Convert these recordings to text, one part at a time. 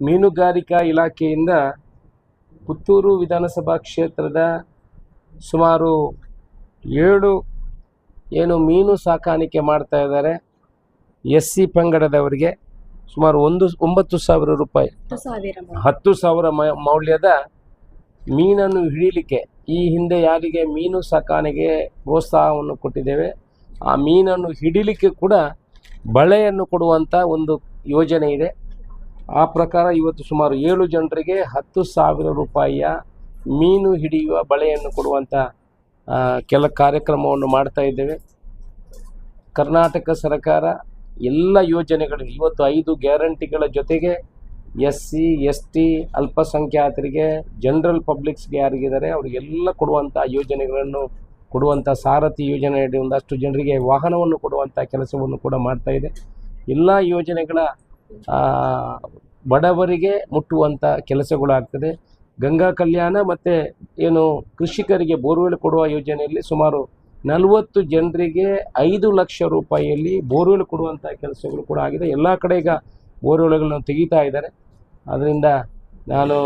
ಮೀನುಗಾರಿಕಾ ಇಲಾಖೆಯಿಂದ ಪುತ್ತೂರು ವಿಧಾನಸಭಾ ಕ್ಷೇತ್ರದ ಸುಮಾರು 7 ಏನು ಮೀನು ಸಾಕಾಣಿಕೆ ಮಾಡ್ತಾ ಇದ್ದಾರೆ SC ಪಂಗಡದವರಿಗೆ ಸುಮಾರು 9,000 ರೂಪಾಯಿ 10,000 ಮೌಲ್ಯದ ಮೀನನ್ನು ಹಿಡಿಯಲಿಕ್ಕೆ ಈ ಹಿಂದೆ ಯಾರಿಗೆ ಮೀನು ಸಾಕಾಣೆಗೆ ಪ್ರೋತ್ಸಾಹವನ್ನು ಕೊಟ್ಟಿದ್ದೇವೆ ಆ ಮೀನನ್ನು ಹಿಡಿಲಿಕ್ಕೆ ಕೂಡ ಬಳೆಯನ್ನು ಕೊಡುವಂಥ ಒಂದು ಯೋಜನೆ ಇದೆ. ಆ ಪ್ರಕಾರ ಇವತ್ತು ಸುಮಾರು 7 ಜನರಿಗೆ 10,000 ರೂಪಾಯಿಯ ಮೀನು ಹಿಡಿಯುವ ಬಳೆಯನ್ನು ಕೊಡುವಂಥ ಕೆಲ ಕಾರ್ಯಕ್ರಮವನ್ನು ಮಾಡ್ತಾ ಇದ್ದೇವೆ. ಕರ್ನಾಟಕ ಸರ್ಕಾರ ಎಲ್ಲ ಯೋಜನೆಗಳಿಗೆ ಇವತ್ತು 5 ಗ್ಯಾರಂಟಿಗಳ ಜೊತೆಗೆ SC ST ಅಲ್ಪಸಂಖ್ಯಾತರಿಗೆ ಜನರಲ್ ಪಬ್ಲಿಕ್ಸ್ಗೆ ಯಾರಿಗಿದ್ದಾರೆ ಅವರಿಗೆಲ್ಲ ಕೊಡುವಂಥ ಯೋಜನೆಗಳನ್ನು ಕೊಡುವಂಥ ಸಾರಥಿ ಯೋಜನೆಯಡಿ ಒಂದಷ್ಟು ಜನರಿಗೆ ವಾಹನವನ್ನು ಕೊಡುವಂಥ ಕೆಲಸವನ್ನು ಕೂಡ ಮಾಡ್ತಾ ಇದೆ. ಎಲ್ಲ ಯೋಜನೆಗಳ ಬಡವರಿಗೆ ಮುಟ್ಟುವಂಥ ಕೆಲಸಗಳಾಗ್ತದೆ. ಗಂಗಾ ಕಲ್ಯಾಣ ಮತ್ತು ಏನು ಕೃಷಿಕರಿಗೆ ಬೋರ್ವೆಲ್ ಕೊಡುವ ಯೋಜನೆಯಲ್ಲಿ ಸುಮಾರು 40 ಜನರಿಗೆ 5 ಲಕ್ಷ ರೂಪಾಯಿಯಲ್ಲಿ ಬೋರ್ವೆಲ್ ಕೊಡುವಂಥ ಕೆಲಸಗಳು ಕೂಡ ಆಗಿದೆ. ಎಲ್ಲ ಕಡೆ ಈಗ ಬೋರ್ವೆಲ್ಗಳನ್ನು ತೆಗಿತಾ ಇದ್ದಾರೆ. ಅದರಿಂದ ನಾನು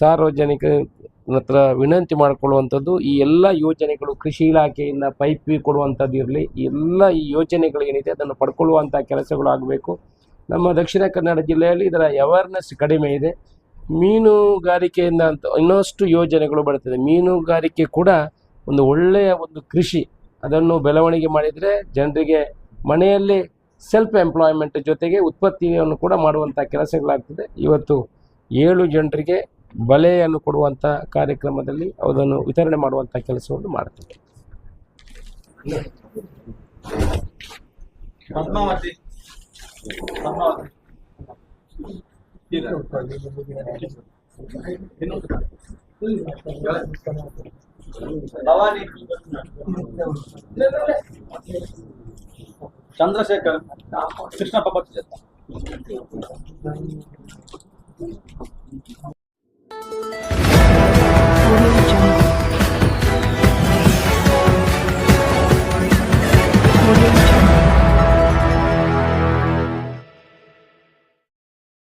ಸಾರ್ವಜನಿಕರ ಹತ್ರ ವಿನಂತಿ ಮಾಡಿಕೊಳ್ಳುವಂಥದ್ದು, ಈ ಎಲ್ಲ ಯೋಜನೆಗಳು ಕೃಷಿ ಇಲಾಖೆಯಿಂದ ಪೈಪ್ ಕೊಡುವಂಥದ್ದು ಇರಲಿ, ಎಲ್ಲ ಈ ಯೋಜನೆಗಳೇನಿದೆ ಅದನ್ನು ಪಡ್ಕೊಳ್ಳುವಂಥ ಕೆಲಸಗಳಾಗಬೇಕು. ನಮ್ಮ ದಕ್ಷಿಣ ಕನ್ನಡ ಜಿಲ್ಲೆಯಲ್ಲಿ ಇದರ ಅವೇರ್ನೆಸ್ ಕಡಿಮೆ ಇದೆ. ಮೀನುಗಾರಿಕೆಯಿಂದ ಅಂತ ಇನ್ನಷ್ಟು ಯೋಜನೆಗಳು ಬರ್ತದೆ. ಮೀನುಗಾರಿಕೆ ಕೂಡ ಒಂದು ಒಳ್ಳೆಯ ಒಂದು ಕೃಷಿ, ಅದನ್ನು ಬೆಳವಣಿಗೆ ಮಾಡಿದರೆ ಜನರಿಗೆ ಮನೆಯಲ್ಲಿ ಸೆಲ್ಫ್ ಎಂಪ್ಲಾಯ್ಮೆಂಟ್ ಜೊತೆಗೆ ಉತ್ಪತ್ತಿಯನ್ನು ಕೂಡ ಮಾಡುವಂಥ ಕೆಲಸಗಳಾಗ್ತದೆ. ಇವತ್ತು 7 ಜನರಿಗೆ ಬಲೆಯನ್ನು ಕೊಡುವಂಥ ಕಾರ್ಯಕ್ರಮದಲ್ಲಿ ಅದನ್ನು ವಿತರಣೆ ಮಾಡುವಂಥ ಕೆಲಸವನ್ನು ಮಾಡ್ತೇವೆ. ಚಂದ್ರಶೇಖರ್ ಕೃಷ್ಣಪ್ಪ